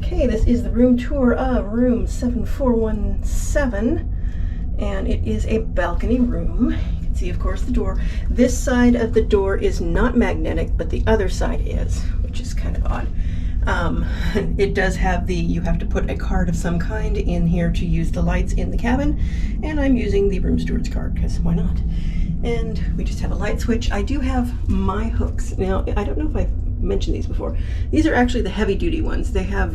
Okay, this is the room tour of room 7417, and it is a balcony room. You can see, of course, the door. This side of the door is not magnetic, but the other side is, which is kind of odd. It does have you have to put a card of some kind in here to use the lights in the cabin, and I'm using the room steward's card, because why not? And we just have a light switch. I do have my hooks. Now, I don't know if I've mentioned these before. These are actually the heavy duty ones. They have,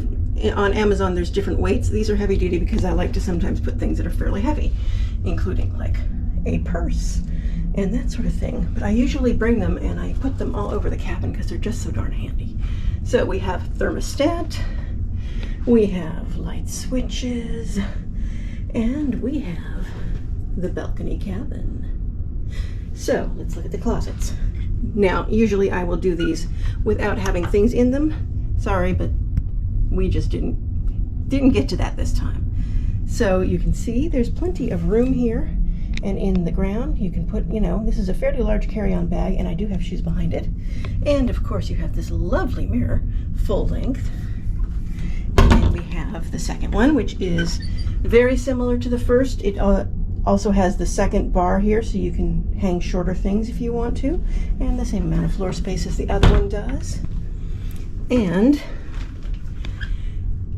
on Amazon, there's different weights. These are heavy duty because I like to sometimes put things that are fairly heavy, including like a purse and that sort of thing. But I usually bring them and I put them all over the cabin because they're just so darn handy. So we have thermostat, we have light switches, and we have the balcony cabin. So let's look at the closets. Now, usually I will do these without having things in them. Sorry, but we just didn't get to that this time. So you can see there's plenty of room here, and in the ground you can put, this is a fairly large carry-on bag, and I do have shoes behind it. And of course you have this lovely mirror, full length. And then we have the second one, which is very similar to the first. It also has the second bar here, so you can hang shorter things if you want to, and the same amount of floor space as the other one does. And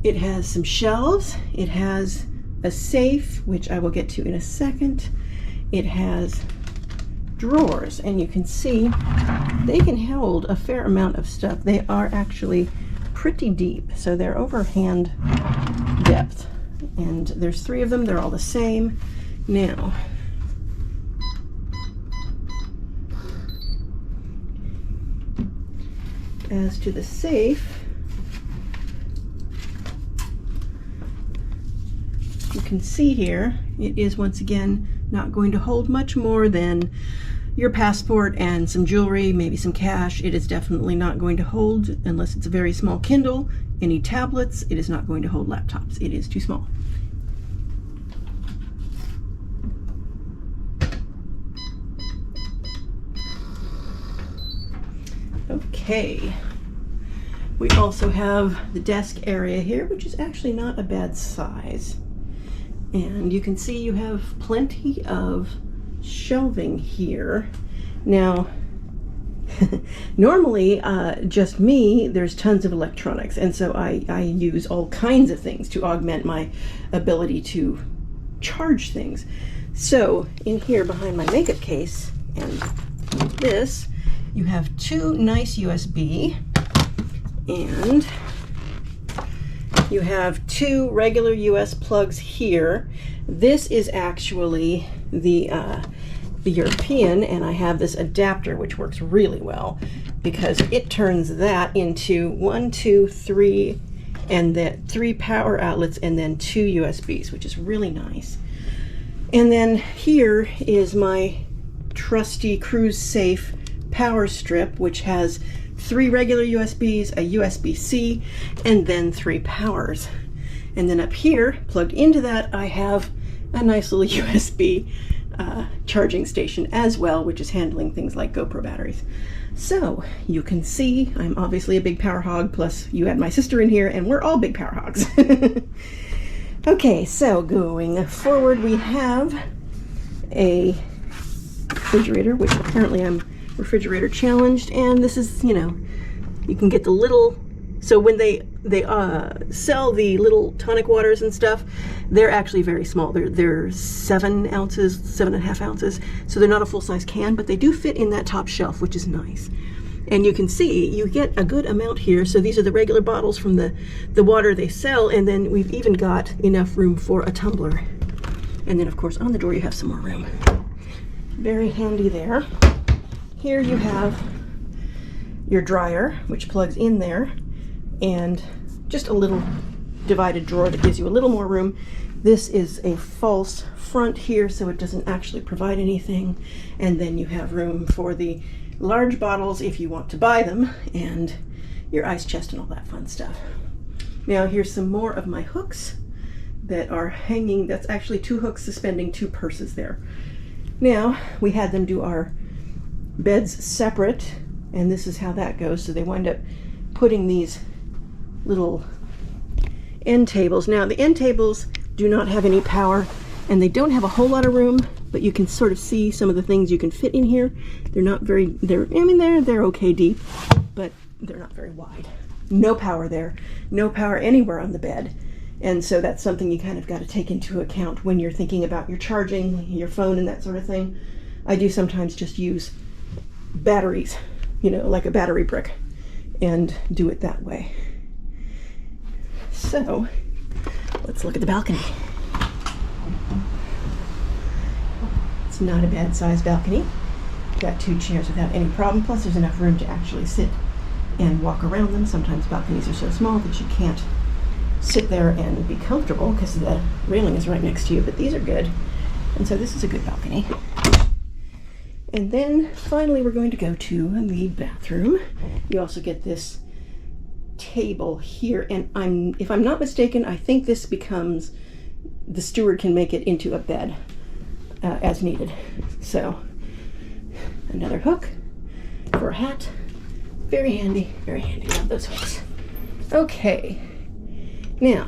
it has some shelves. It has a safe, which I will get to in a second. It has drawers, and you can see they can hold a fair amount of stuff. They are actually pretty deep, so they're over hand depth. And there's 3 of them. They're all the same. Now, as to the safe, you can see here, it is once again not going to hold much more than your passport and some jewelry, maybe some cash. It is definitely not going to hold, unless it's a very small Kindle, any tablets. It is not going to hold laptops. It is too small. Okay, we also have the desk area here, which is actually not a bad size. And you can see you have plenty of shelving here. Now, normally, just me, there's tons of electronics, and so I use all kinds of things to augment my ability to charge things. So, in here behind my makeup case, and this, you have 2 nice USB, and you have 2 regular US plugs here. This is actually the European, and I have this adapter which works really well because it turns that into 1, 2, 3, and then 3 power outlets and then 2 USBs, which is really nice. And then here is my trusty cruise safe power strip, which has 3 regular USBs, a USB-C, and then 3 powers. And then up here, plugged into that, I have a nice little USB charging station as well, which is handling things like GoPro batteries. So you can see I'm obviously a big power hog, plus you add my sister in here, and we're all big power hogs. Okay, so going forward, we have a refrigerator, which apparently I'm refrigerator challenged, and this is, you can get the little, so when they sell the little tonic waters and stuff, they're actually very small. They're 7 ounces, 7.5 ounces, so they're not a full-size can, but they do fit in that top shelf, which is nice. And you can see you get a good amount here. So these are the regular bottles from the water they sell, and then we've even got enough room for a tumbler. And then of course on the door you have some more room. Very handy there. Here you have your dryer, which plugs in there, and just a little divided drawer that gives you a little more room. This is a false front here, so it doesn't actually provide anything. And then you have room for the large bottles if you want to buy them, and your ice chest and all that fun stuff. Now here's some more of my hooks that are hanging. That's actually 2 hooks suspending 2 purses there. Now we had them do our beds separate, and this is how that goes. So they wind up putting these little end tables. Now the end tables do not have any power, and they don't have a whole lot of room, but you can sort of see some of the things you can fit in here. They're not very, they're okay deep, but they're not very wide. No power there, no power anywhere on the bed. And so that's something you kind of got to take into account when you're thinking about your charging your phone and that sort of thing. I do sometimes just use batteries, you know, like a battery brick, and do it that way. So let's look at the balcony. It's not a bad sized balcony. Got 2 chairs without any problem, plus there's enough room to actually sit and walk around them. Sometimes balconies are so small that you can't sit there and be comfortable because the railing is right next to you, but these are good. And so this is a good balcony. And then finally we're going to go to the bathroom. You also get this table here, and if I'm not mistaken, I think this becomes, the steward can make it into a bed as needed. So another hook for a hat. Very handy, very handy. Love those hooks. Okay, now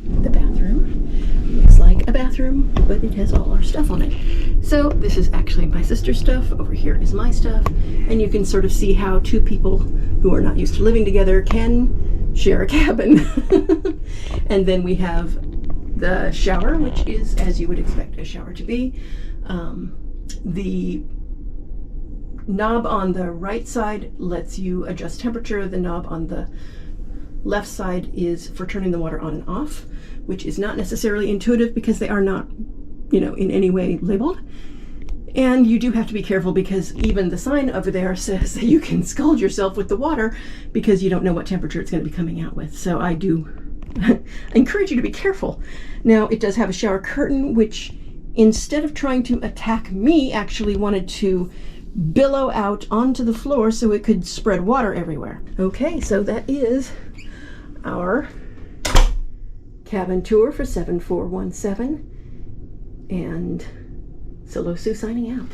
the bathroom looks like a bathroom, but it has all our stuff on it. So this is actually my sister's stuff. Over here is my stuff, and you can sort of see how 2 people who are not used to living together can share a cabin. And then we have the shower, which is as you would expect a shower to be. The knob on the right side lets you adjust temperature. The knob on the left side is for turning the water on and off, which is not necessarily intuitive because they are not, you know, in any way labeled. And you do have to be careful because even the sign over there says that you can scald yourself with the water because you don't know what temperature it's going to be coming out with. So I do encourage you to be careful. Now it does have a shower curtain, which instead of trying to attack me, actually wanted to billow out onto the floor so it could spread water everywhere. Okay, so that is our cabin tour for 7417, and Solo Sue signing out.